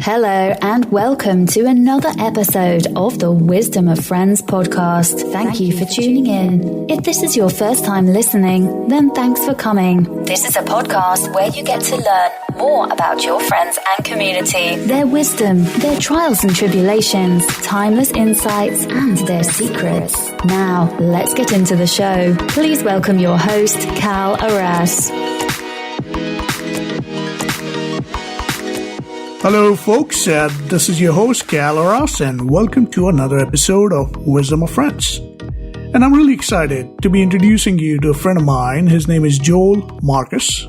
Hello and welcome to another episode of the Wisdom of Friends podcast. Thank you for tuning in. If this is your first time listening, then thanks for coming. This is a podcast where you get to learn more about your friends and community, their wisdom, their trials and tribulations, timeless insights, and their secrets. Now, let's get into the show. Please welcome your host, Cal Arras. Hello folks, this is your host Cal Arras and welcome to another episode of Wisdom of Friends. And I'm really excited to be introducing you to a friend of mine. His name is Joel Marcus.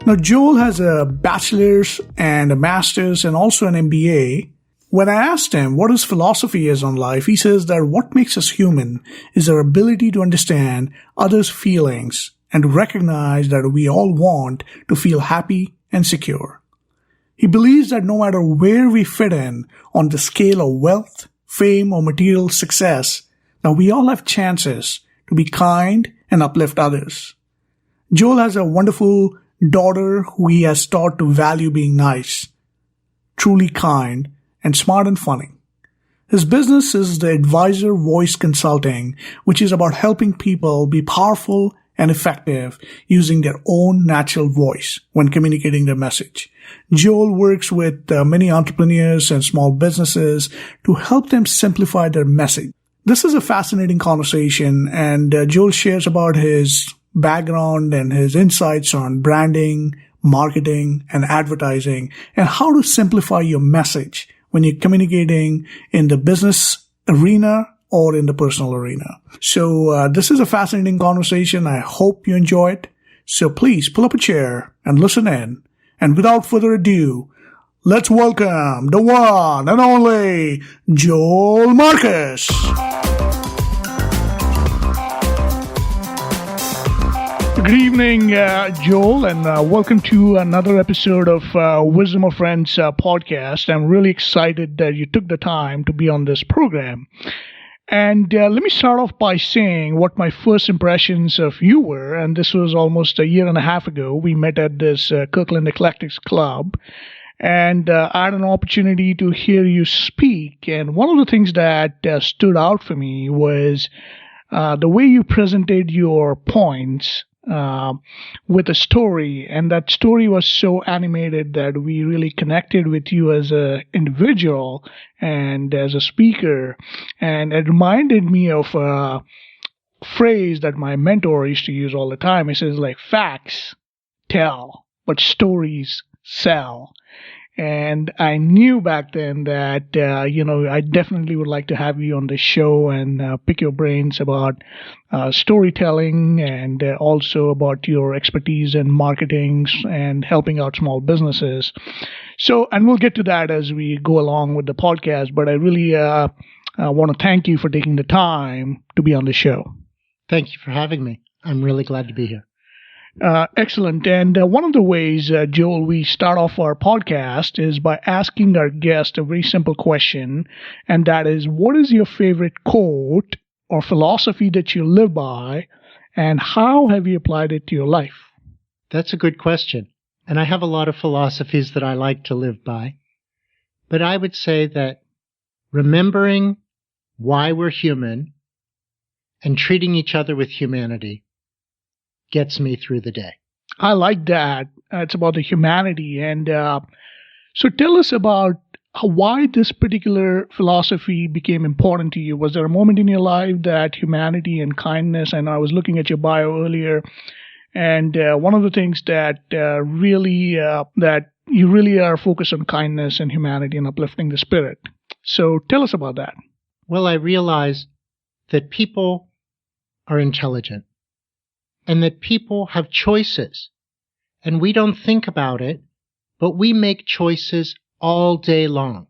Now Joel has a bachelor's and a master's and also an MBA. When I asked him what his philosophy is on life, he says that what makes us human is our ability to understand others' feelings and recognize that we all want to feel happy and secure. He believes that no matter where we fit in on the scale of wealth, fame, or material success, that we all have chances to be kind and uplift others. Joel has a wonderful daughter who he has taught to value being nice, truly kind, and smart and funny. His business is the Advisor Voice Consulting, which is about helping people be powerful and effective using their own natural voice when communicating their message. Joel works with many entrepreneurs and small businesses to help them simplify their message. This is a fascinating conversation, and Joel shares about his background and his insights on branding, marketing, and advertising, and how to simplify your message when you're communicating in the business arena or in the personal arena. So this is a fascinating conversation. I hope you enjoy it. So please pull up a chair and listen in. And without further ado, let's welcome the one and only Joel Marcus. Good evening, Joel, and welcome to another episode of Wisdom of Friends podcast. I'm really excited that you took the time to be on this program. And let me start off by saying what my first impressions of you were, and this was almost a year and a half ago. We met at this Kirkland Eclectics Club, and I had an opportunity to hear you speak. And one of the things that stood out for me was the way you presented your points with a story, and that story was so animated that we really connected with you as an individual and as a speaker. And it reminded me of a phrase that my mentor used to use all the time. He says, like, facts tell, but stories sell. And I knew back then that, I definitely would like to have you on the show and pick your brains about storytelling and also about your expertise in marketing and helping out small businesses. So, and we'll get to that as we go along with the podcast, but I really want to thank you for taking the time to be on the show. Thank you for having me. I'm really glad to be here. Excellent. And one of the ways, Joel, we start off our podcast is by asking our guest a very simple question, and that is, what is your favorite quote or philosophy that you live by, and how have you applied it to your life? That's a good question. And I have a lot of philosophies that I like to live by. But I would say that remembering why we're human and treating each other with humanity gets me through the day. I like that. It's about the humanity. And so tell us about why this particular philosophy became important to you. Was there a moment in your life that humanity and kindness, and I was looking at your bio earlier, and one of the things that that you really are focused on kindness and humanity and uplifting the spirit. So tell us about that. Well, I realized that people are intelligent, and that people have choices. And we don't think about it, but we make choices all day long.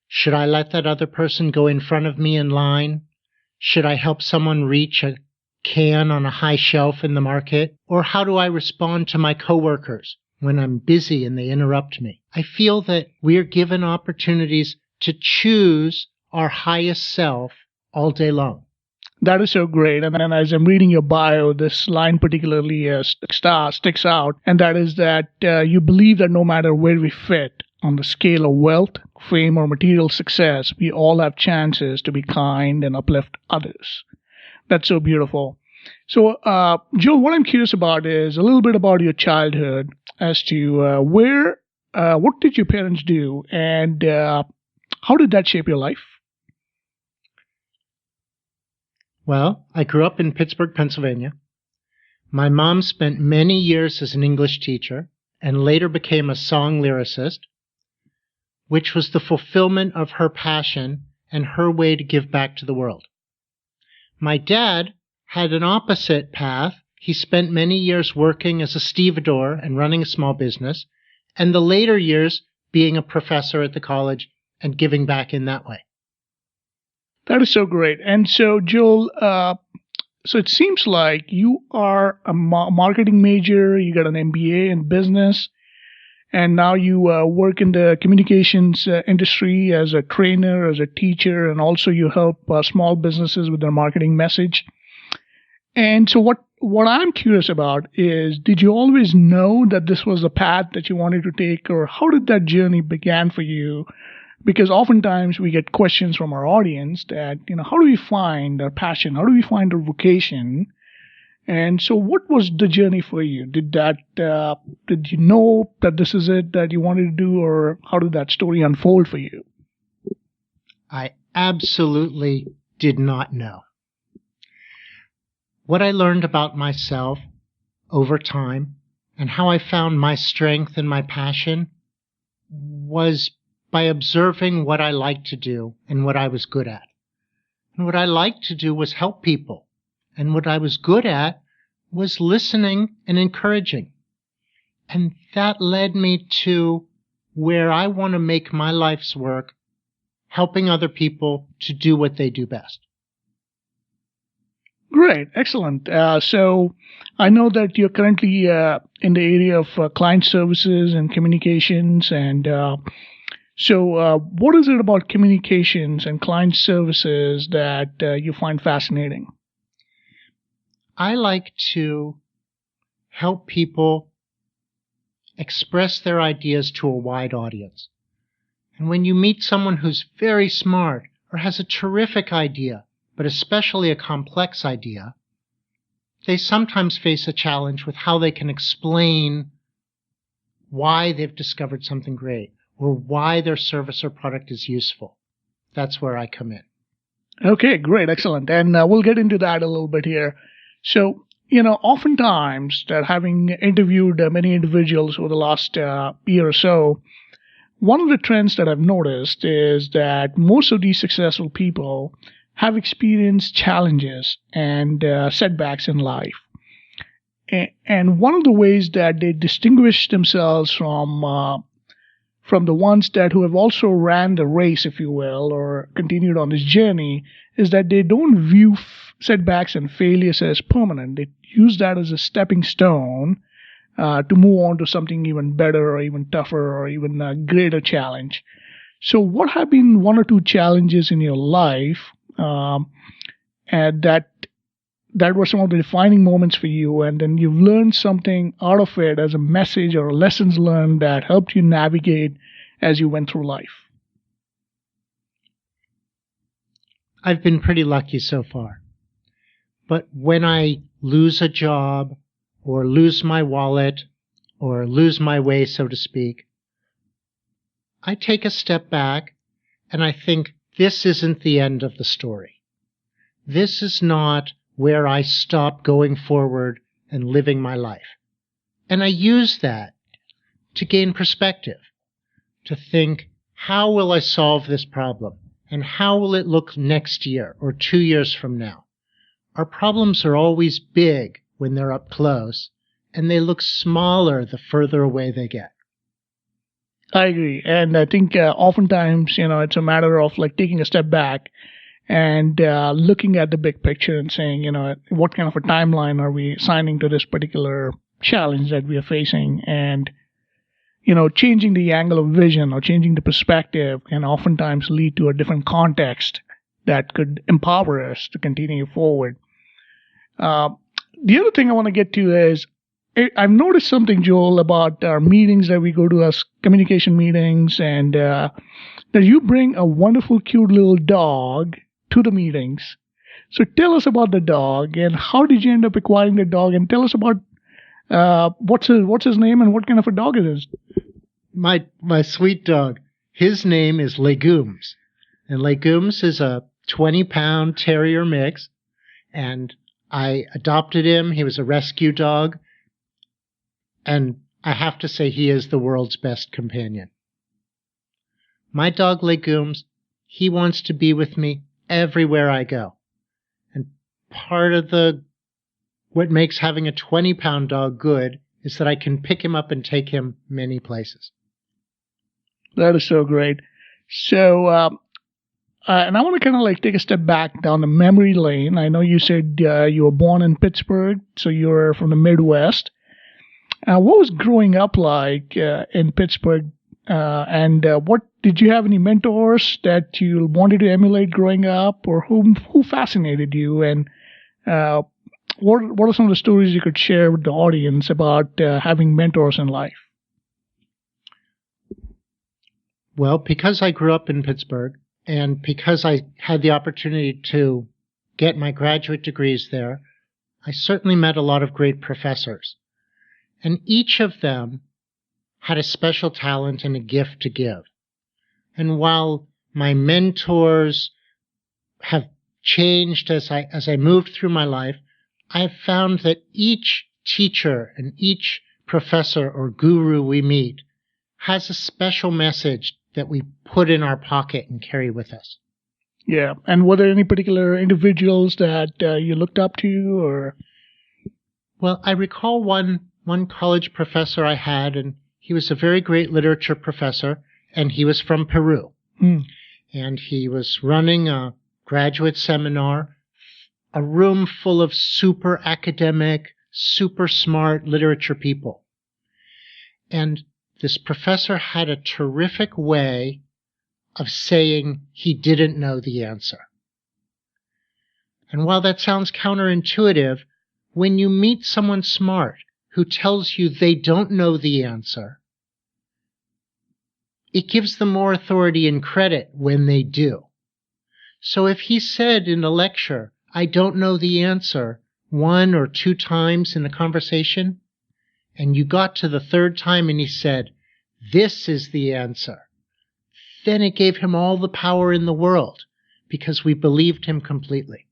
Should I let that other person go in front of me in line? Should I help someone reach a can on a high shelf in the market? Or how do I respond to my coworkers when I'm busy and they interrupt me? I feel that we're given opportunities to choose our highest self all day long. That is so great. And then as I'm reading your bio, this line particularly sticks out, and that is that you believe that no matter where we fit on the scale of wealth, fame, or material success, we all have chances to be kind and uplift others. That's so beautiful. So, Joel, what I'm curious about is a little bit about your childhood as to what did your parents do, and how did that shape your life? Well, I grew up in Pittsburgh, Pennsylvania. My mom spent many years as an English teacher and later became a song lyricist, which was the fulfillment of her passion and her way to give back to the world. My dad had an opposite path. He spent many years working as a stevedore and running a small business, and the later years being a professor at the college and giving back in that way. That is so great. And so, Joel, so it seems like you are a marketing major, you got an MBA in business, and now you work in the communications industry as a trainer, as a teacher, and also you help small businesses with their marketing message. And so what I'm curious about is, did you always know that this was the path that you wanted to take, or how did that journey begin for you? Because oftentimes we get questions from our audience that, how do we find our passion? How do we find our vocation? And so what was the journey for you? Did you know that this is it that you wanted to do, or how did that story unfold for you? I absolutely did not know. What I learned about myself over time and how I found my strength and my passion was by observing what I liked to do and what I was good at. And what I liked to do was help people. And what I was good at was listening and encouraging. And that led me to where I want to make my life's work, helping other people to do what they do best. Great. Excellent. So I know that you're currently in the area of client services and communications. And so what is it about communications and client services that you find fascinating? I like to help people express their ideas to a wide audience. And when you meet someone who's very smart or has a terrific idea, but especially a complex idea, they sometimes face a challenge with how they can explain why they've discovered something great or why their service or product is useful. That's where I come in. Okay, great, excellent. And we'll get into that a little bit here. So, oftentimes that having interviewed many individuals over the last year or so, one of the trends that I've noticed is that most of these successful people have experienced challenges and setbacks in life. And one of the ways that they distinguish themselves from the ones who have also ran the race, if you will, or continued on this journey, is that they don't view setbacks and failures as permanent. They use that as a stepping stone to move on to something even better or even tougher or even a greater challenge. So what have been one or two challenges in your life and that were some of the defining moments for you, and then you've learned something out of it as a message or lessons learned that helped you navigate as you went through life? I've been pretty lucky so far. But when I lose a job or lose my wallet or lose my way, so to speak, I take a step back and I think, this isn't the end of the story. This is not where I stop going forward and living my life. And I use that to gain perspective, to think, how will I solve this problem? And how will it look next year or 2 years from now? Our problems are always big when they're up close, and they look smaller the further away they get. I agree. And I think oftentimes, it's a matter of like taking a step back and looking at the big picture and saying, what kind of a timeline are we assigning to this particular challenge that we are facing? And, changing the angle of vision or changing the perspective can oftentimes lead to a different context that could empower us to continue forward. The other thing I want to get to is, I've noticed something, Joel, about our meetings that we go to as communication meetings, and that you bring a wonderful, cute little dog to the meetings. So tell us about the dog, and how did you end up acquiring the dog, and tell us about what's his name and what kind of a dog it is. My sweet dog. His name is Legumes, and Legumes is a 20-pound terrier mix, and I adopted him. He was a rescue dog, and I have to say he is the world's best companion. My dog Legumes, he wants to be with me everywhere I go. And part of what makes having a 20-pound dog good is that I can pick him up and take him many places. That is so great. So, and I want to kind of like take a step back down the memory lane. I know you said you were born in Pittsburgh, so you're from the Midwest. What was growing up like in Pittsburgh? And what did you have any mentors that you wanted to emulate growing up, or who fascinated you? And what are some of the stories you could share with the audience about having mentors in life? Well, because I grew up in Pittsburgh, and because I had the opportunity to get my graduate degrees there, I certainly met a lot of great professors. And each of them had a special talent and a gift to give. And while my mentors have changed as I moved through my life, I've found that each teacher and each professor or guru we meet has a special message that we put in our pocket and carry with us. Yeah. And were there any particular individuals that you looked up to, or? Well, I recall one college professor I had, and he was a very great literature professor, and he was from Peru. And he was running a graduate seminar, a room full of super academic, super smart literature people. And this professor had a terrific way of saying he didn't know the answer. And while that sounds counterintuitive, when you meet someone smart who tells you they don't know the answer, it gives them more authority and credit when they do. So if he said in a lecture, I don't know the answer, 1 or 2 times in a conversation, and you got to the 3rd time and he said, this is the answer, then it gave him all the power in the world because we believed him completely.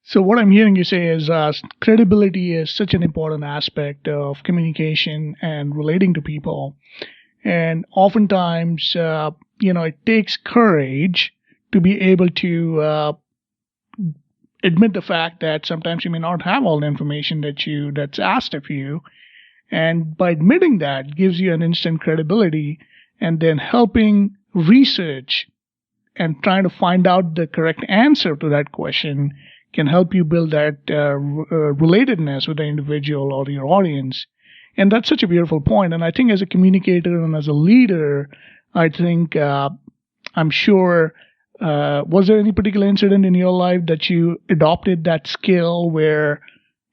So what I'm hearing you say is credibility is such an important aspect of communication and relating to people. And oftentimes, it takes courage to be able to admit the fact that sometimes you may not have all the information that's asked of you. And by admitting that gives you an instant credibility, and then helping research and trying to find out the correct answer to that question can help you build that relatedness with the individual or your audience. And that's such a beautiful point. And I think as a communicator and as a leader, I think, I'm sure, was there any particular incident in your life that you adopted that skill where,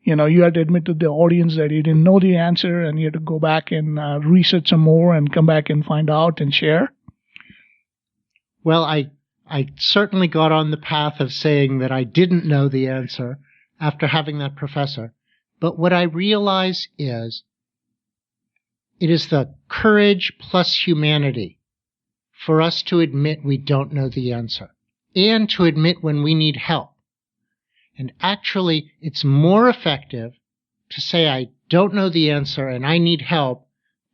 you had to admit to the audience that you didn't know the answer and you had to go back and research some more and come back and find out and share? Well, I certainly got on the path of saying that I didn't know the answer after having that professor. But what I realize is it is the courage plus humanity for us to admit we don't know the answer and to admit when we need help. And actually, it's more effective to say I don't know the answer and I need help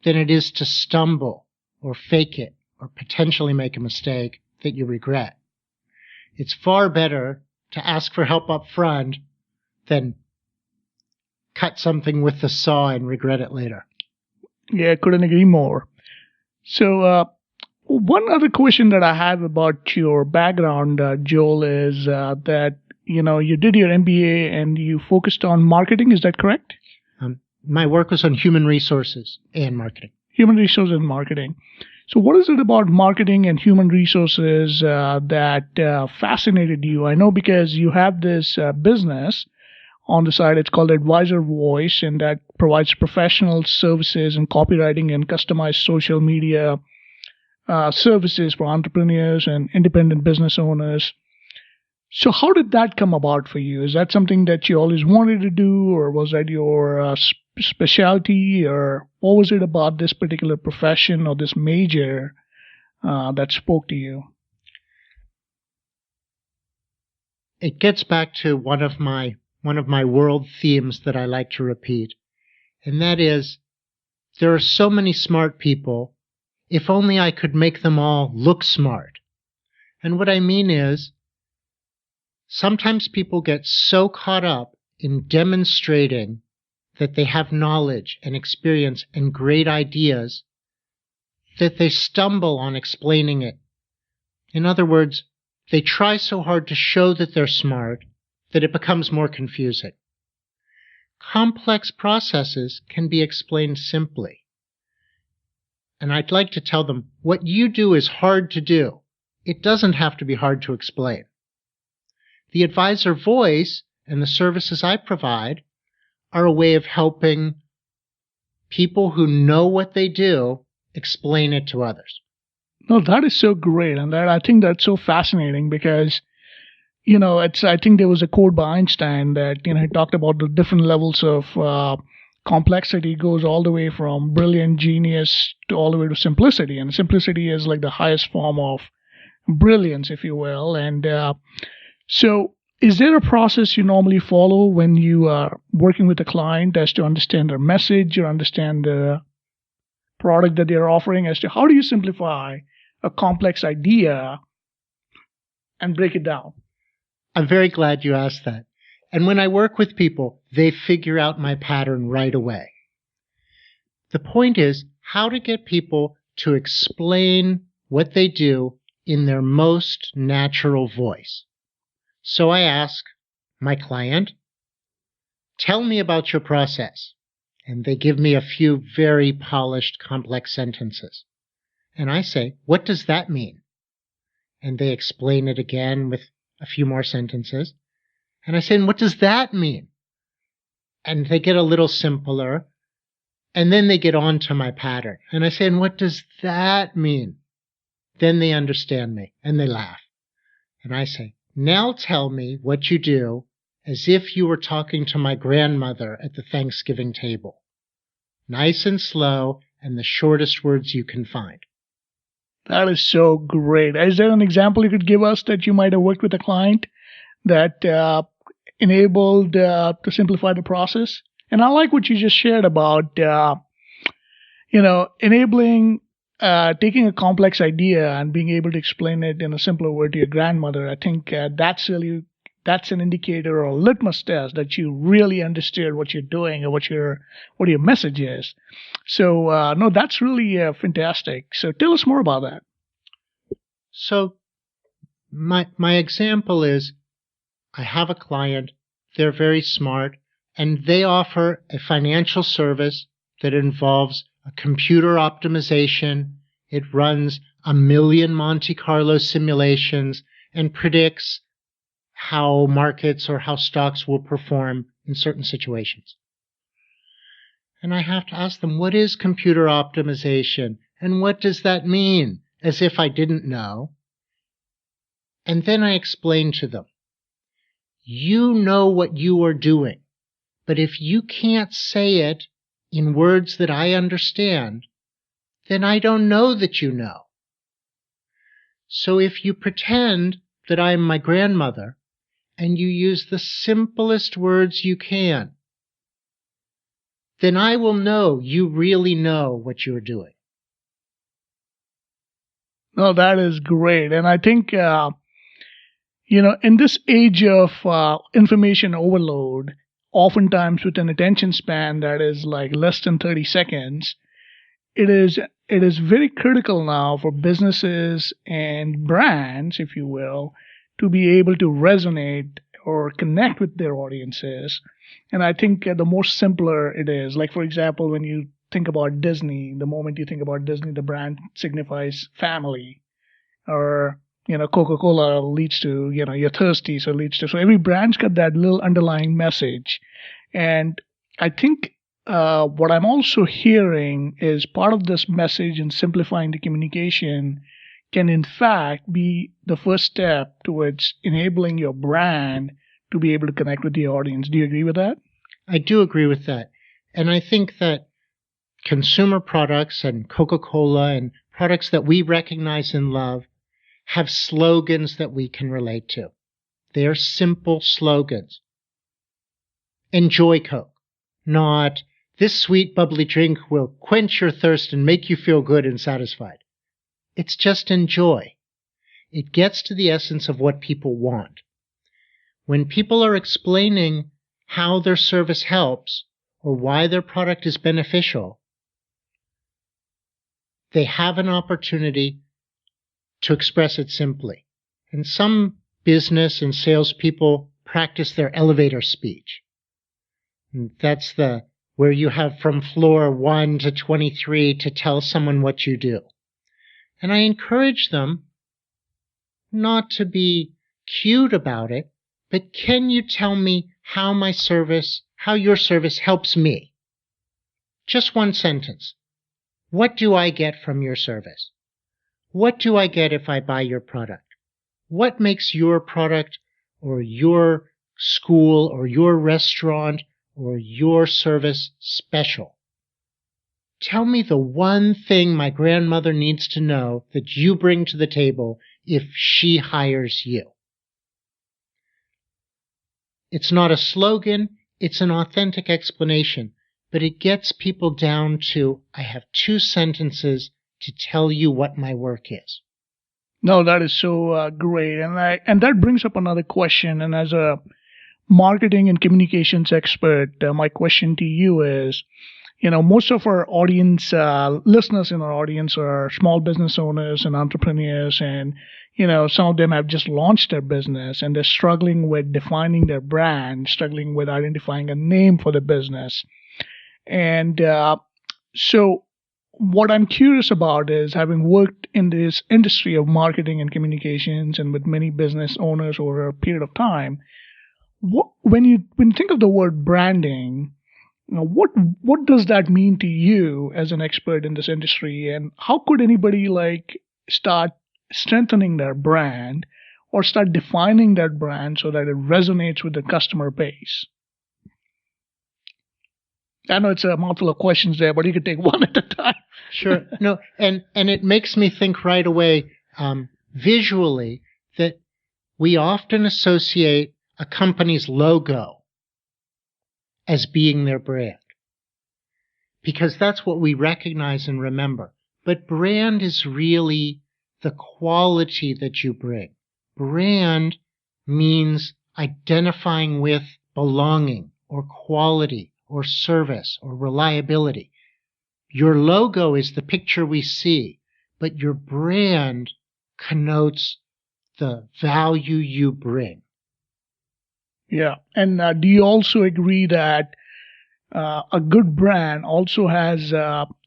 than it is to stumble or fake it or potentially make a mistake that you regret. It's far better to ask for help up front than cut something with the saw and regret it later. Yeah, I couldn't agree more. So, one other question that I have about your background, Joel, is that, you did your MBA and you focused on marketing. Is that correct? My work was on human resources and marketing. Human resources and marketing. So what is it about marketing and human resources that fascinated you? I know because you have this business on the side. It's called Advisor Voice, and that provides professional services in copywriting and customized social media services for entrepreneurs and independent business owners. So how did that come about for you? Is that something that you always wanted to do, or was that your specialty, or what was it about this particular profession or this major that spoke to you? It gets back to one of my world themes that I like to repeat, and that is, there are so many smart people, if only I could make them all look smart. And what I mean is, sometimes people get so caught up in demonstrating that they have knowledge and experience and great ideas that they stumble on explaining it. In other words, they try so hard to show that they're smart that it becomes more confusing. Complex processes can be explained simply. And I'd like to tell them, what you do is hard to do. It doesn't have to be hard to explain. The advisor voice and the services I provide are a way of helping people who know what they do explain it to others. No, that is so great, and I think that's so fascinating because, I think there was a quote by Einstein that he talked about the different levels of complexity. Goes all the way from brilliant genius to all the way to simplicity, and simplicity is like the highest form of brilliance, if you will. And so, is there a process you normally follow when you are working with a client as to understand their message or understand the product that they're offering, as to how do you simplify a complex idea and break it down? I'm very glad you asked that. And when I work with people, they figure out my pattern right away. The point is how to get people to explain what they do in their most natural voice. So I ask my client, tell me about your process. And they give me a few very polished, complex sentences. And I say, what does that mean? And they explain it again with a few more sentences. And I say, and what does that mean? And they get a little simpler. And then they get on to my pattern. And I say, and what does that mean? Then they understand me and they laugh. And I say, now tell me what you do as if you were talking to my grandmother at the Thanksgiving table. Nice and slow and the shortest words you can find. That is so great. Is there an example you could give us that you might have worked with a client that enabled to simplify the process? And I like what you just shared about, enabling taking a complex idea and being able to explain it in a simpler word to your grandmother. I think that's an indicator or a litmus test that you really understood what you're doing or what your message is. So no, that's really fantastic. So tell us more about that. So my example is, I have a client. They're very smart, and they offer a financial service that involves a computer optimization. It runs 1 million Monte Carlo simulations and predicts how markets or how stocks will perform in certain situations. And I have to ask them, what is computer optimization? And what does that mean? As if I didn't know. And then I explain to them, you know what you are doing, but if you can't say it in words that I understand, then I don't know that you know. So if you pretend that I'm my grandmother and you use the simplest words you can, then I will know you really know what you're doing. No, that is great. And I think, in this age of information overload, oftentimes with an attention span that is like less than 30 seconds, it is very critical now for businesses and brands, if you will, to be able to resonate or connect with their audiences. And I think the more simpler it is, like, for example, when you think about Disney, the moment you think about Disney, the brand signifies family. Or Coca-Cola leads to, you're thirsty, so it leads to. So every brand's got that little underlying message. And I think what I'm also hearing is part of this message in simplifying the communication can in fact be the first step towards enabling your brand to be able to connect with the audience. Do you agree with that? I do agree with that. And I think that consumer products and Coca-Cola and products that we recognize and love have slogans that we can relate to. They're simple slogans. Enjoy Coke, not this sweet bubbly drink will quench your thirst and make you feel good and satisfied. It's just enjoy. It gets to the essence of what people want. When people are explaining how their service helps or why their product is beneficial, they have an opportunity to express it simply. And some business and salespeople practice their elevator speech. And that's where you have from floor 1 to 23 to tell someone what you do. And I encourage them not to be cute about it, but can you tell me how your service helps me? Just one sentence. What do I get from your service? What do I get if I buy your product? What makes your product or your school or your restaurant or your service special? Tell me the one thing my grandmother needs to know that you bring to the table if she hires you. It's not a slogan, it's an authentic explanation, but it gets people down to, I have 2 sentences to tell you what my work is. No, that is so great. And that brings up another question. And as a marketing and communications expert, my question to you is, most of our audience, listeners in our audience are small business owners and entrepreneurs, and, some of them have just launched their business and they're struggling with defining their brand, struggling with identifying a name for the business. And so what I'm curious about is, having worked in this industry of marketing and communications and with many business owners over a period of time, when you think of the word branding, what does that mean to you as an expert in this industry, and how could anybody start strengthening their brand or start defining that brand so that it resonates with the customer base? I know it's a mouthful of questions there, but you can take one at a time. Sure. No, and it makes me think right away, visually, that we often associate a company's logo as being their brand, because that's what we recognize and remember. But brand is really the quality that you bring. Brand means identifying with belonging or quality or service or reliability. Your logo is the picture we see, but your brand connotes the value you bring. Yeah. And do you also agree that a good brand also has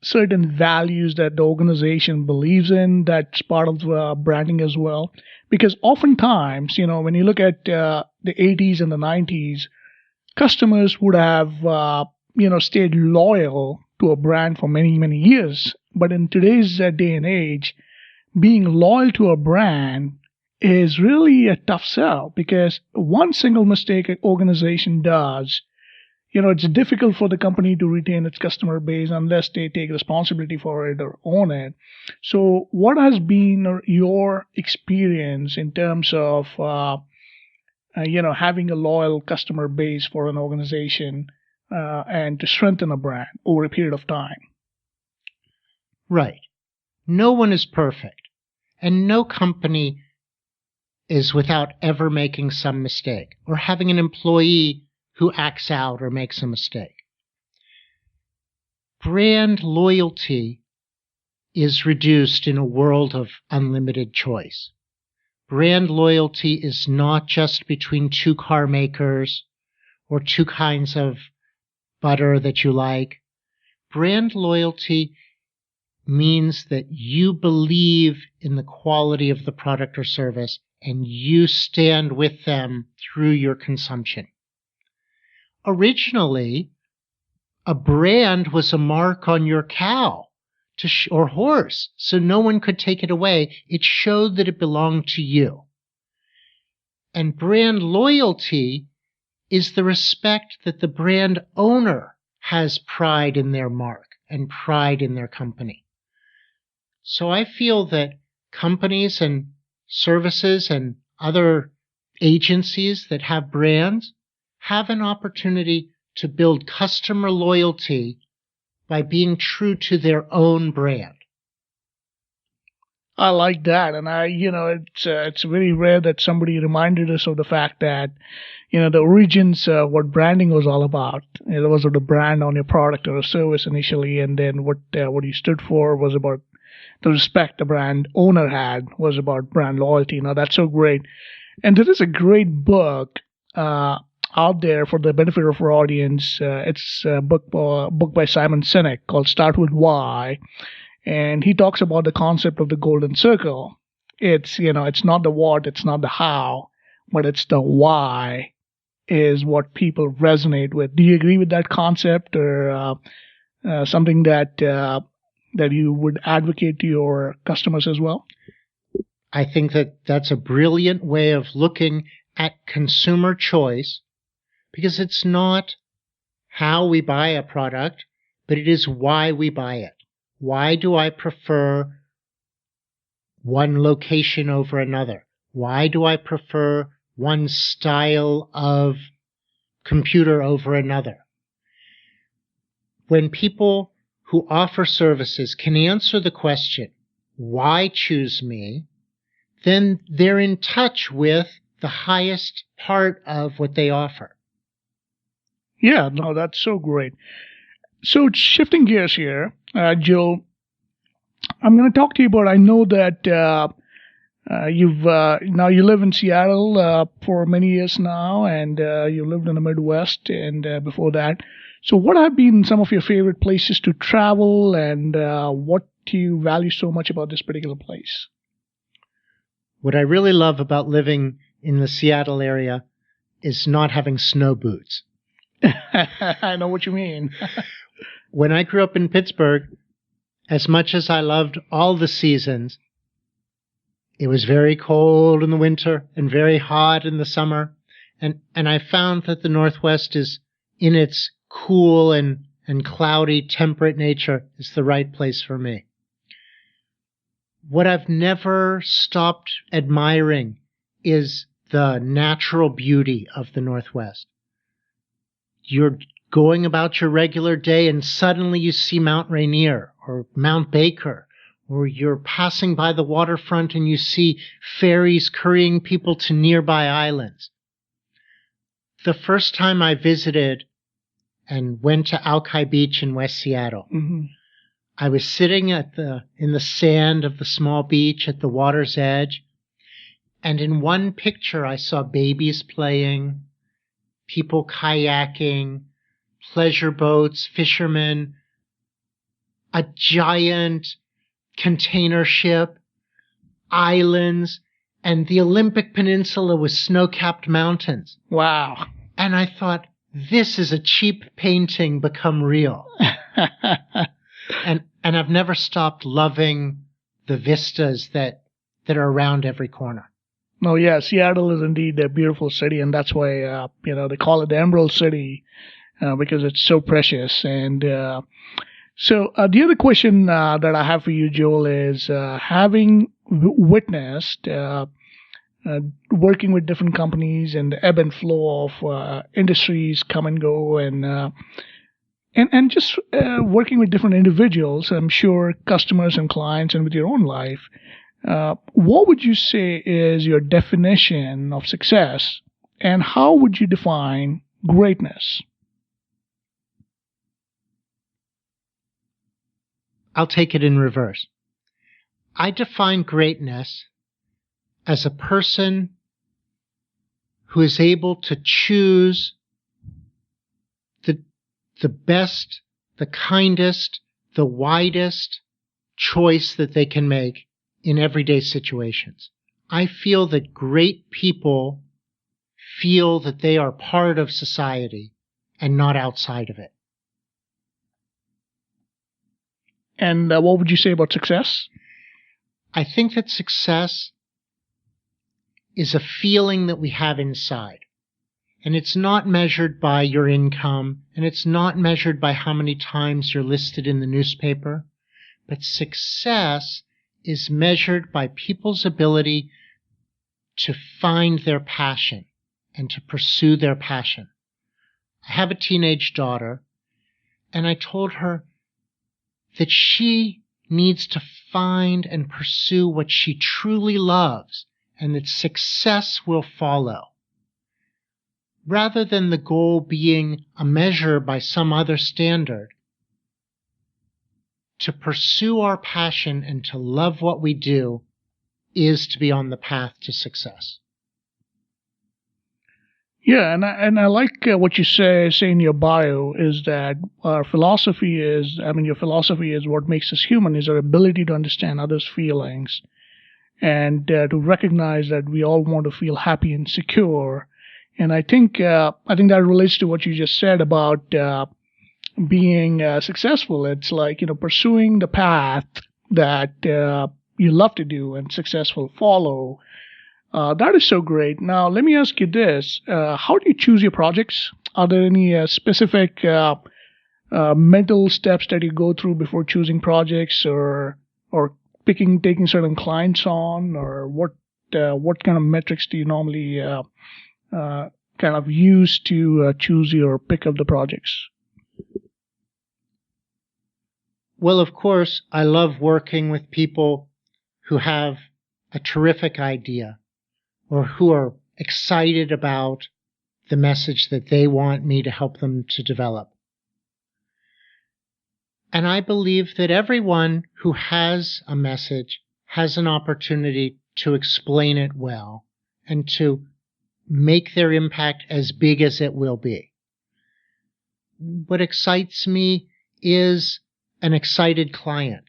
certain values that the organization believes in that's part of branding as well? Because oftentimes, when you look at the 80s and the 90s, customers would have, stayed loyal to a brand for many, many years. But in today's day and age, being loyal to a brand is really a tough sell, because one single mistake an organization does, it's difficult for the company to retain its customer base unless they take responsibility for it or own it. So what has been your experience in terms of, having a loyal customer base for an organization and to strengthen a brand over a period of time? Right. No one is perfect, and no company is without ever making some mistake or having an employee who acts out or makes a mistake. Brand loyalty is reduced in a world of unlimited choice. Brand loyalty is not just between 2 car makers or 2 kinds of butter that you like. Brand loyalty means that you believe in the quality of the product or service and you stand with them through your consumption. Originally, a brand was a mark on your cow or horse, so no one could take it away. It showed that it belonged to you. And brand loyalty is the respect that the brand owner has pride in their mark and pride in their company. So I feel that companies and services and other agencies that have brands have an opportunity to build customer loyalty by being true to their own brand. I like that, and it's very rare that somebody reminded us of the fact that, the origins, what branding was all about. It was the brand on your product or a service initially, and then what you stood for was about the respect the brand owner had, was about brand loyalty. That's so great. And there is a great book out there for the benefit of our audience. It's a book by Simon Sinek called Start With Why. And he talks about the concept of the golden circle. It's not the what, it's not the how, but it's the why is what people resonate with. Do you agree with that concept, or something that you would advocate to your customers as well? I think that that's a brilliant way of looking at consumer choice, because it's not how we buy a product, but it is why we buy it. Why do I prefer one location over another? Why do I prefer one style of computer over another? When people who offer services can answer the question, why choose me, then they're in touch with the highest part of what they offer. Yeah, no, that's so great. So shifting gears here, Joe, I'm going to talk to you about, I know that you live in Seattle for many years now, and you lived in the Midwest and before that. So what have been some of your favorite places to travel, and what do you value so much about this particular place? What I really love about living in the Seattle area is not having snow boots. I know what you mean. When I grew up in Pittsburgh, as much as I loved all the seasons, it was very cold in the winter and very hot in the summer. And I found that the Northwest is, in its cool and cloudy, temperate nature, is the right place for me. What I've never stopped admiring is the natural beauty of the Northwest. You're going about your regular day and suddenly you see Mount Rainier or Mount Baker, or you're passing by the waterfront and you see ferries carrying people to nearby islands. The first time I visited and went to Alki Beach in West Seattle, I was sitting in the sand of the small beach at the water's edge, and in one picture I saw babies playing, people kayaking, pleasure boats, fishermen, a giant container ship, islands, and the Olympic Peninsula with snow-capped mountains. Wow. And I thought, this is a cheap painting become real. And I've never stopped loving the vistas that are around every corner. No, yeah, Seattle is indeed a beautiful city, and that's why they call it the Emerald City, because it's so precious. And so the other question that I have for you, Joel, is having witnessed working with different companies and the ebb and flow of industries come and go, and just working with different individuals, I'm sure customers and clients, and with your own life, what would you say is your definition of success, and how would you define greatness? I'll take it in reverse. I define greatness as a person who is able to choose the best, the kindest, the widest choice that they can make in everyday situations. I feel that great people feel that they are part of society and not outside of it. And what would you say about success? I think that success is a feeling that we have inside. And it's not measured by your income, and it's not measured by how many times you're listed in the newspaper. But success is measured by people's ability to find their passion and to pursue their passion. I have a teenage daughter, and I told her that she needs to find and pursue what she truly loves, and that success will follow. Rather than the goal being a measure by some other standard, to pursue our passion and to love what we do is to be on the path to success. Yeah, and I like what you say in your bio is that your philosophy is what makes us human, is our ability to understand others' feelings and to recognize that we all want to feel happy and secure. And I think that relates to what you just said about being successful. It's like, pursuing the path that you love to do and successful follow. That is so great. Now, let me ask you this. How do you choose your projects? Are there any specific mental steps that you go through before choosing projects or taking certain clients on? Or what kind of metrics do you normally kind of use to choose your pick of the projects? Well, of course, I love working with people who have a terrific idea or who are excited about the message that they want me to help them to develop. And I believe that everyone who has a message has an opportunity to explain it well and to make their impact as big as it will be. What excites me is an excited client.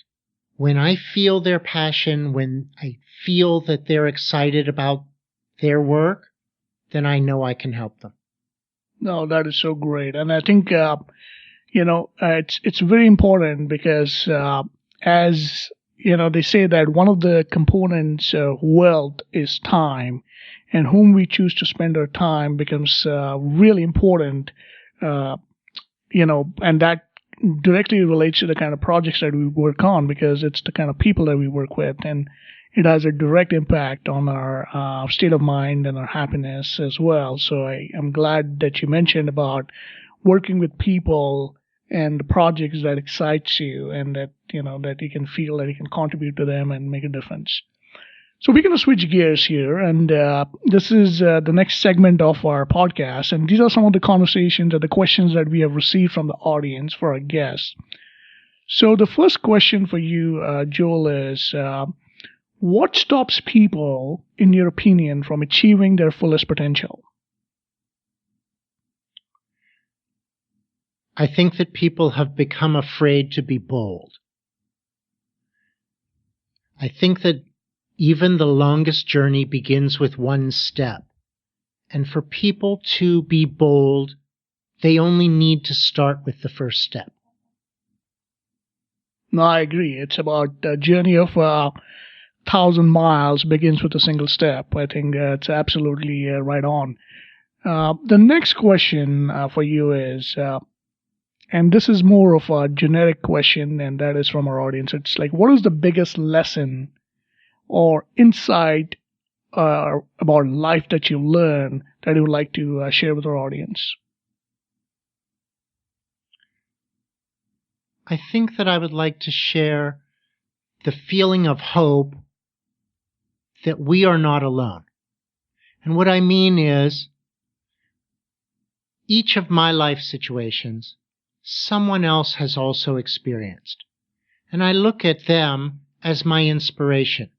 When I feel their passion, when I feel that they're excited about their work, then I know I can help them. No, that is so great. And I think, it's very important because, as, they say that one of the components of wealth is time, and whom we choose to spend our time becomes really important, and that directly relates to the kind of projects that we work on, because it's the kind of people that we work with, and it has a direct impact on our state of mind and our happiness as well. So I'm glad that you mentioned about working with people and the projects that excites you, and that that you can feel that you can contribute to them and make a difference. So we're going to switch gears here, and this is the next segment of our podcast, and these are some of the conversations or the questions that we have received from the audience for our guests. So the first question for you, Joel, is what stops people, in your opinion, from achieving their fullest potential? I think that people have become afraid to be bold. I think that even the longest journey begins with one step. And for people to be bold, they only need to start with the first step. No, I agree. It's about a journey of 1,000 miles begins with a single step. I think it's absolutely right on. The next question for you is, and this is more of a generic question, and that is from our audience. It's like, what is the biggest lesson or insight about life that you learn that you would like to share with our audience? I think that I would like to share the feeling of hope that we are not alone. And what I mean is, each of my life situations, someone else has also experienced. And I look at them as my inspiration.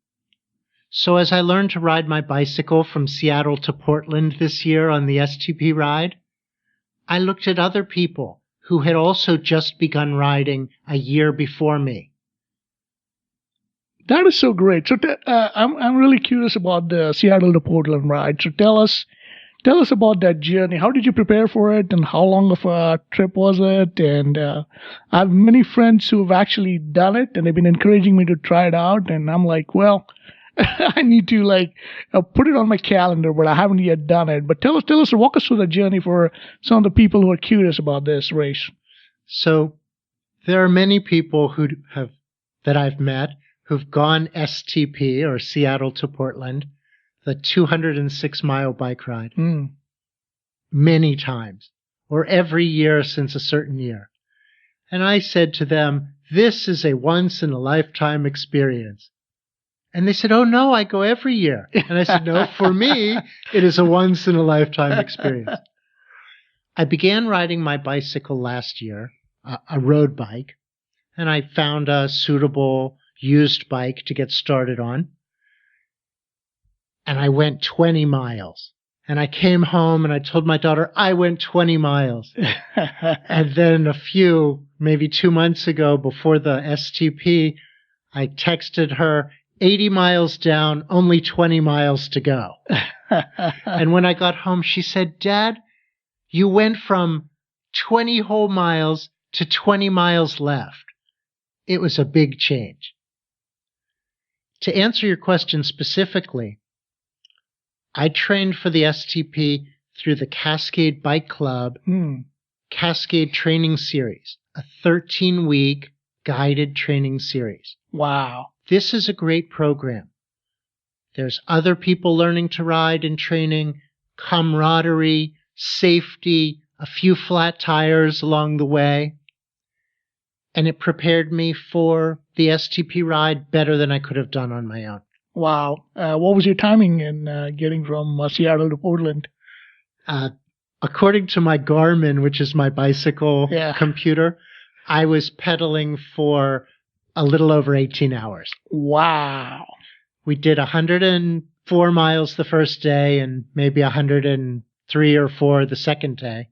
So as I learned to ride my bicycle from Seattle to Portland this year on the STP ride, I looked at other people who had also just begun riding a year before me. That is so great. So I'm really curious about the Seattle to Portland ride. So tell us about that journey. How did you prepare for it, and how long of a trip was it? And I have many friends who have actually done it, and they've been encouraging me to try it out. And I'm like, well, I need to put it on my calendar, but I haven't yet done it. But tell us, walk us through the journey for some of the people who are curious about this race. So there are many people that I've met who've gone STP, or Seattle to Portland, the 206-mile bike ride, many times, or every year since a certain year. And I said to them, this is a once-in-a-lifetime experience. And they said, oh, no, I go every year. And I said, no, for me, it is a once-in-a-lifetime experience. I began riding my bicycle last year, a road bike, and I found a suitable used bike to get started on. And I went 20 miles. And I came home and I told my daughter, I went 20 miles. And then maybe 2 months ago, before the STP, I texted her, 80 miles down, only 20 miles to go. And when I got home, she said, Dad, you went from 20 whole miles to 20 miles left. It was a big change. To answer your question specifically, I trained for the STP through the Cascade Bike Club Cascade Training Series, a 13-week guided training series. Wow. This is a great program. There's other people learning to ride and training, camaraderie, safety, a few flat tires along the way. And it prepared me for the STP ride better than I could have done on my own. Wow. What was your timing in getting from Seattle to Portland? According to my Garmin, which is my bicycle computer, I was pedaling for a little over 18 hours. Wow. We did 104 miles the first day and maybe 103 or 4 the second day.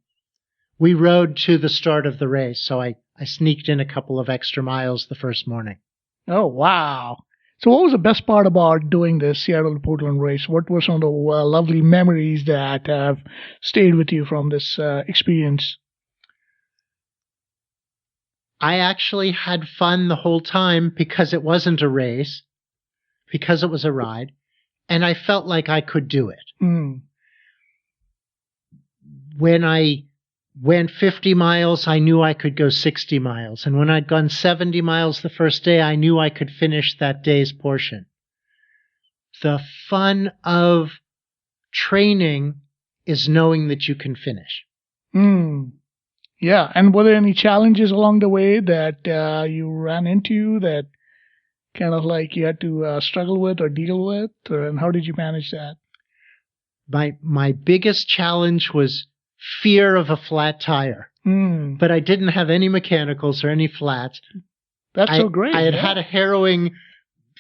We rode to the start of the race, so I sneaked in a couple of extra miles the first morning. Oh, wow. So what was the best part about doing this Seattle to Portland race? What were some of the lovely memories that have stayed with you from this experience? I actually had fun the whole time because it wasn't a race, because it was a ride, and I felt like I could do it. When I went 50 miles, I knew I could go 60 miles. And when I'd gone 70 miles the first day, I knew I could finish that day's portion. The fun of training is knowing that you can finish. Yeah. And were there any challenges along the way that you ran into that kind of you had to struggle with or deal with? And how did you manage that? My biggest challenge was fear of a flat tire. But I didn't have any mechanicals or any flats. That's so great. I had a harrowing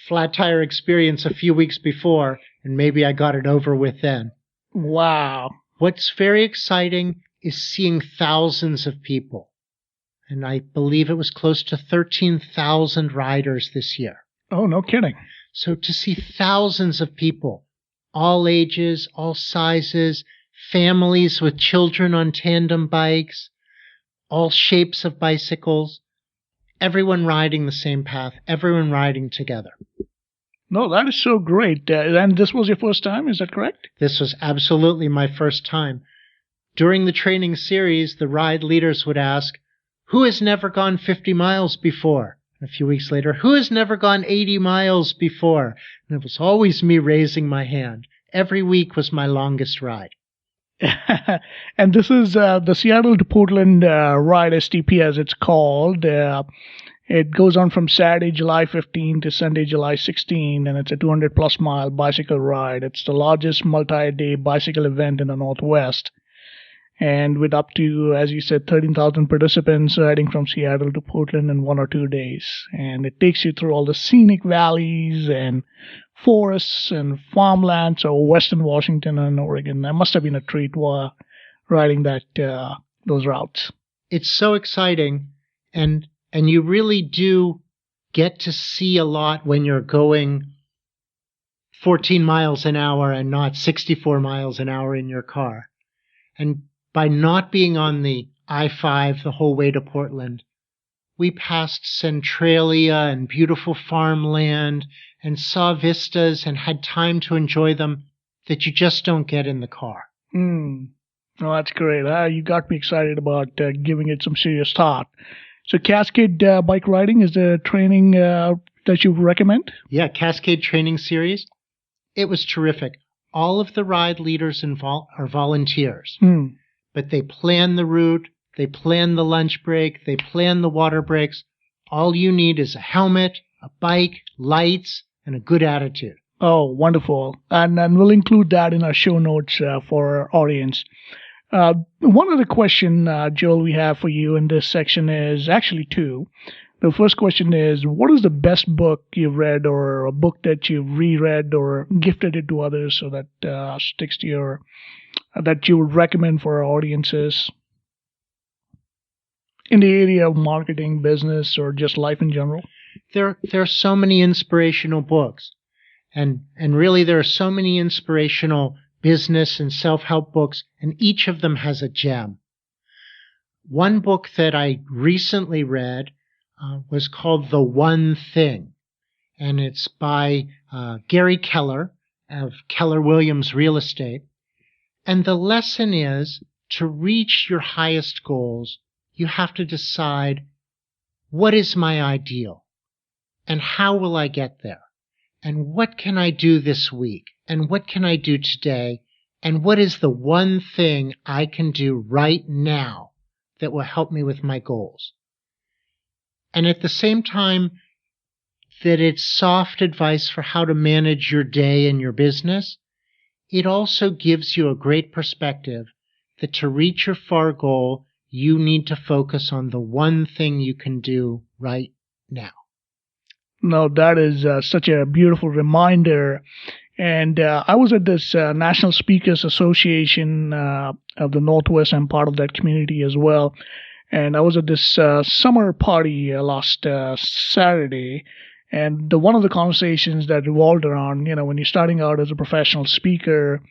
flat tire experience a few weeks before, and maybe I got it over with then. Wow. What's very exciting is seeing thousands of people. And I believe it was close to 13,000 riders this year. Oh, no kidding. So to see thousands of people, all ages, all sizes, families with children on tandem bikes, all shapes of bicycles, everyone riding the same path, everyone riding together. No, that is so great. And this was your first time, is that correct? This was absolutely my first time. During the training series, the ride leaders would ask, who has never gone 50 miles before? And a few weeks later, who has never gone 80 miles before? And it was always me raising my hand. Every week was my longest ride. And this is the Seattle to Portland ride, STP as it's called. It goes on from Saturday, July 15 to Sunday, July 16, and it's a 200-plus mile bicycle ride. It's the largest multi-day bicycle event in the Northwest. And with up to, as you said, 13,000 participants riding from Seattle to Portland in 1 or 2 days. And it takes you through all the scenic valleys and forests and farmlands of Western Washington and Oregon. That must have been a treat while riding those routes. It's so exciting, and you really do get to see a lot when you're going 14 miles an hour and not 64 miles an hour in your car. And by not being on the I-5 the whole way to Portland, we passed Centralia and beautiful farmland and saw vistas and had time to enjoy them that you just don't get in the car. Oh, that's great. You got me excited about giving it some serious thought. So Cascade bike riding is the training that you recommend? Yeah, Cascade Training Series. It was terrific. All of the ride leaders are volunteers, but they plan the route, they plan the lunch break, they plan the water breaks. All you need is a helmet, a bike, lights, and a good attitude. Oh, wonderful. And we'll include that in our show notes for our audience. One other question, Joel, we have for you in this section is actually two. The first question is, what is the best book you've read or a book that you've reread or gifted it to others so that sticks to your, that you would recommend for our audiences in the area of marketing, business, or just life in general? There are so many inspirational books, and really there are so many inspirational business and self-help books, and each of them has a gem. One book that I recently read was called The One Thing, and it's by Gary Keller of Keller Williams Real Estate. And the lesson is, to reach your highest goals, you have to decide, what is my ideal? And how will I get there? And what can I do this week? And what can I do today? And what is the one thing I can do right now that will help me with my goals? And at the same time that it's soft advice for how to manage your day and your business, it also gives you a great perspective that to reach your far goal, you need to focus on the one thing you can do right now. No, that is such a beautiful reminder. And I was at this National Speakers Association of the Northwest. I'm part of that community as well. And I was at this summer party last Saturday. And one of the conversations that revolved around, when you're starting out as a professional speaker,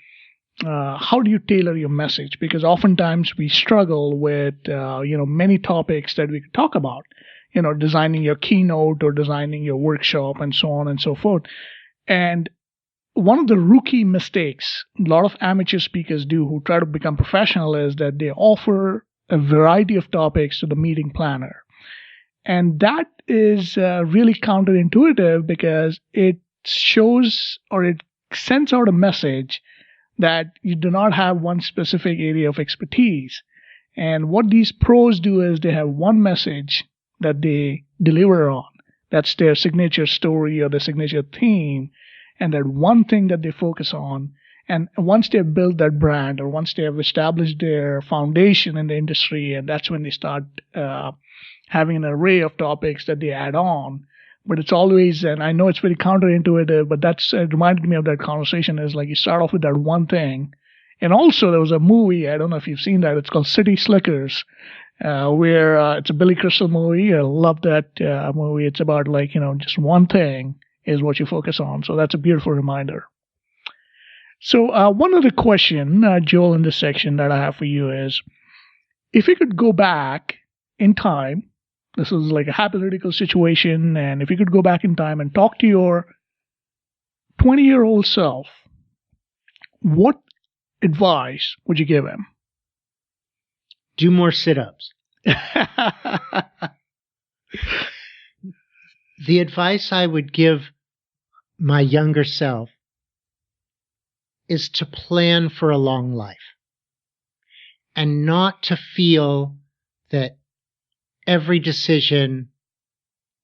how do you tailor your message? Because oftentimes we struggle with, many topics that we could talk about, designing your keynote or designing your workshop and so on and so forth. And one of the rookie mistakes a lot of amateur speakers do who try to become professional is that they offer a variety of topics to the meeting planner. And that is really counterintuitive because it shows or it sends out a message that you do not have one specific area of expertise. And what these pros do is they have one message that they deliver on. That's their signature story or their signature theme, and that one thing that they focus on. And once they've built that brand or once they have established their foundation in the industry, and that's when they start having an array of topics that they add on. But it's always, and I know it's very counterintuitive, but that's it reminded me of that conversation, is like you start off with that one thing. And also there was a movie, I don't know if you've seen that, it's called City Slickers, where it's a Billy Crystal movie. I love that movie. It's about just one thing is what you focus on. So that's a beautiful reminder. So one other question, Joel, in this section that I have for you is, if you could go back in time, this is like a hypothetical situation, and if you could go back in time and talk to your 20-year-old self, what advice would you give him? Do more sit-ups. The advice I would give my younger self is to plan for a long life and not to feel that every decision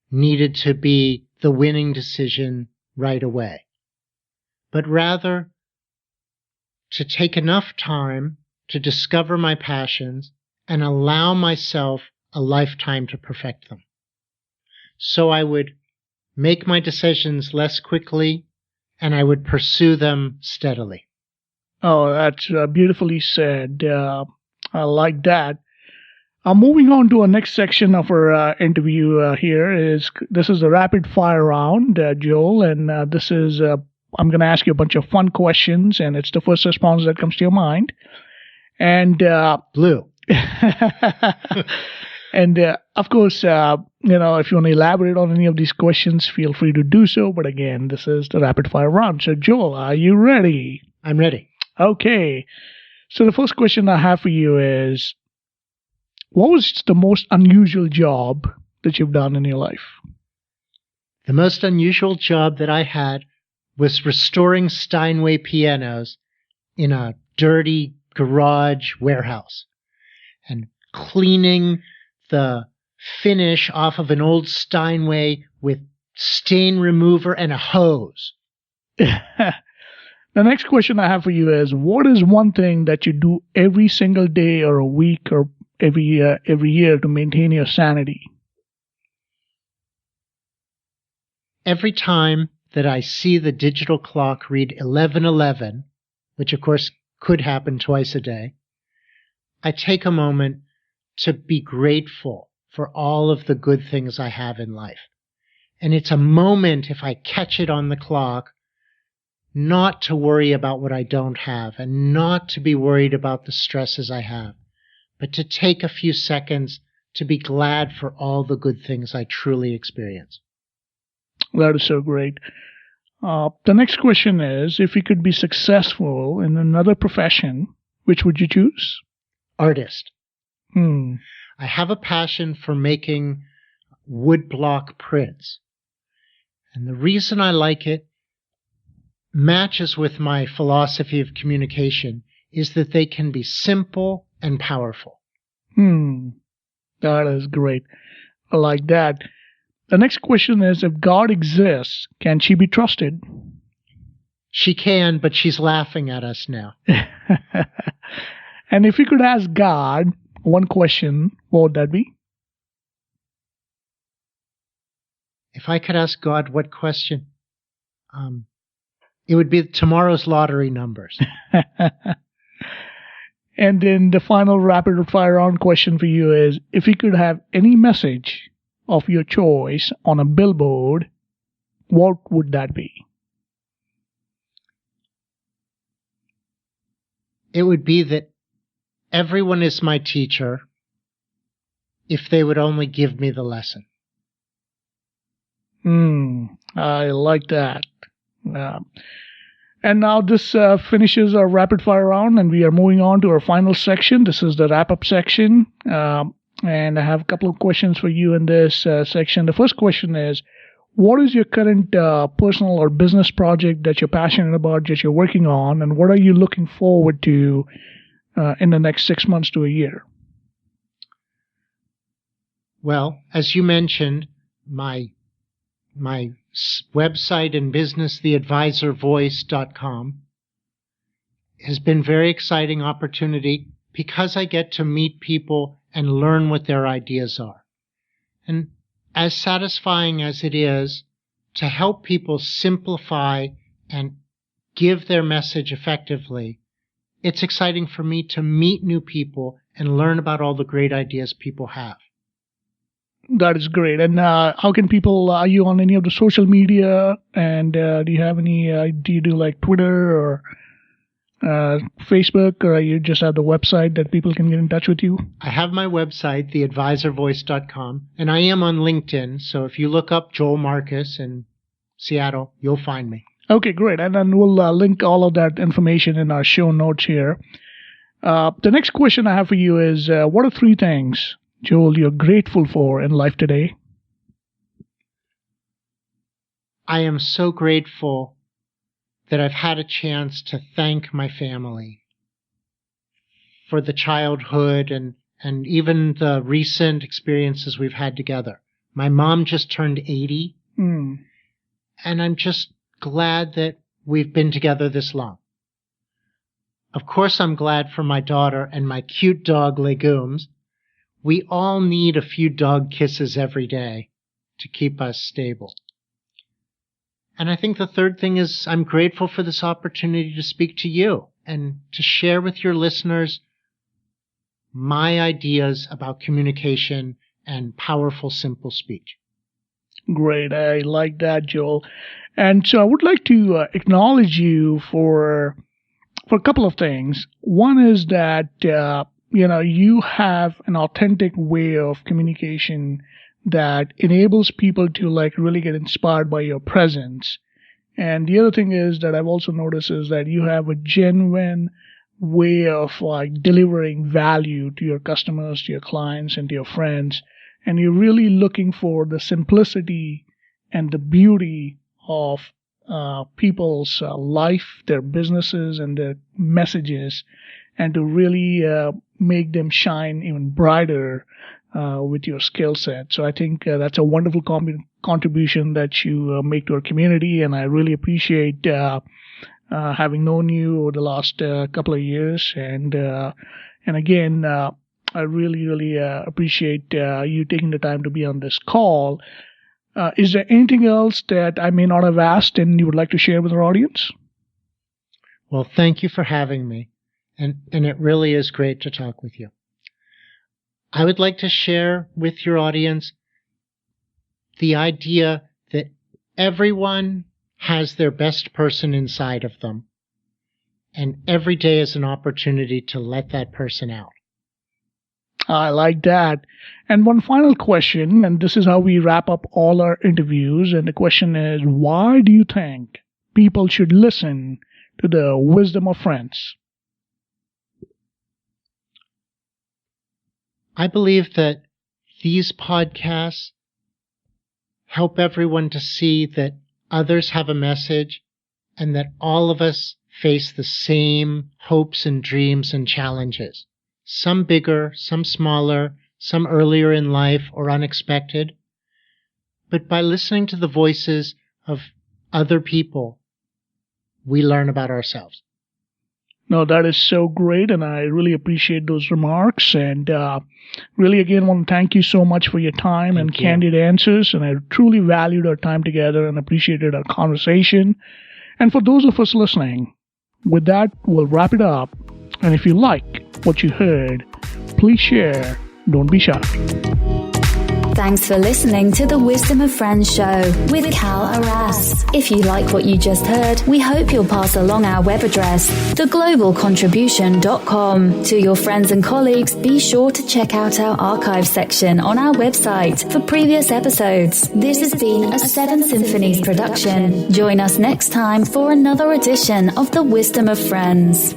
needed to be the winning decision right away, but rather to take enough time to discover my passions and allow myself a lifetime to perfect them. So I would make my decisions less quickly and I would pursue them steadily. Oh, that's beautifully said. I like that. Moving on to our next section of our interview this is the rapid fire round, Joel, and this is I'm going to ask you a bunch of fun questions, and it's the first response that comes to your mind. And Blue. And of course, if you want to elaborate on any of these questions, feel free to do so. But again, this is the rapid fire round. So, Joel, are you ready? I'm ready. Okay. So the first question I have for you is, what was the most unusual job that you've done in your life? The most unusual job that I had was restoring Steinway pianos in a dirty garage warehouse and cleaning the finish off of an old Steinway with stain remover and a hose. The next question I have for you is, what is one thing that you do every single day or a week or every year to maintain your sanity? Every time that I see the digital clock read 11:11, which of course could happen twice a day, I take a moment to be grateful for all of the good things I have in life. And it's a moment, if I catch it on the clock, not to worry about what I don't have and not to be worried about the stresses I have, but to take a few seconds to be glad for all the good things I truly experience. That is so great. The next question is, if you could be successful in another profession, which would you choose? Artist. I have a passion for making woodblock prints. And the reason I like it matches with my philosophy of communication is that they can be simple and powerful. That is great. I like that. The next question is, if God exists, can she be trusted? She can, but she's laughing at us now. And if you could ask God one question, what would that be? If I could ask God what question, it would be tomorrow's lottery numbers. And then the final rapid fire round question for you is, if you could have any message of your choice on a billboard, what would that be? It would be that everyone is my teacher if they would only give me the lesson. I like that. And now this finishes our rapid fire round, and we are moving on to our final section. This is the wrap-up section. And I have a couple of questions for you in this section. The first question is, what is your current personal or business project that you're passionate about, that you're working on, and what are you looking forward to in the next 6 months to a year? Well, as you mentioned, my website and business, theadvisorvoice.com, has been very exciting opportunity because I get to meet people and learn what their ideas are. And as satisfying as it is to help people simplify and give their message effectively, it's exciting for me to meet new people and learn about all the great ideas people have. That is great. And how can people, are you on any of the social media? And do you have any, do you do like Twitter or Facebook, or you just have the website that people can get in touch with you? I have my website, theadvisorvoice.com, and I am on LinkedIn. So if you look up Joel Marcus in Seattle, you'll find me. Okay, great. And then we'll link all of that information in our show notes here. The next question I have for you is, what are 3 things, Joel, you're grateful for in life today? I am so grateful that I've had a chance to thank my family for the childhood and even the recent experiences we've had together. My mom just turned 80, and I'm just glad that we've been together this long. Of course, I'm glad for my daughter and my cute dog, Legumes. We all need a few dog kisses every day to keep us stable. And I think the third thing is I'm grateful for this opportunity to speak to you and to share with your listeners my ideas about communication and powerful, simple speech. Great. I like that, Joel. And so I would like to acknowledge you for a couple of things. One is that, you have an authentic way of communication that enables people to really get inspired by your presence. And the other thing is that I've also noticed is that you have a genuine way of delivering value to your customers, to your clients, and to your friends. And you're really looking for the simplicity and the beauty of people's life, their businesses, and their messages, and to really make them shine even brighter with your skill set. So I think that's a wonderful contribution that you make to our community, and I really appreciate having known you over the last couple of years. And again, I really appreciate you taking the time to be on this call. Is there anything else that I may not have asked and you would like to share with our audience? Well, thank you for having me. And it really is great to talk with you. I would like to share with your audience the idea that everyone has their best person inside of them, and every day is an opportunity to let that person out. I like that. And one final question, and this is how we wrap up all our interviews, and the question is, why do you think people should listen to the Wisdom of Friends? I believe that these podcasts help everyone to see that others have a message and that all of us face the same hopes and dreams and challenges. Some bigger, some smaller, some earlier in life or unexpected. But by listening to the voices of other people, we learn about ourselves. No, that is so great, and I really appreciate those remarks. And really, again, want to thank you so much for your time and candid answers. And I truly valued our time together and appreciated our conversation. And for those of us listening, with that, we'll wrap it up. And if you like what you heard, please share. Don't be shy. Thanks for listening to the Wisdom of Friends show with Cal Arras. If you like what you just heard, we hope you'll pass along our web address, theglobalcontribution.com. To your friends and colleagues, be sure to check out our archive section on our website for previous episodes. This has been a Seven Symphonies production. Join us next time for another edition of the Wisdom of Friends.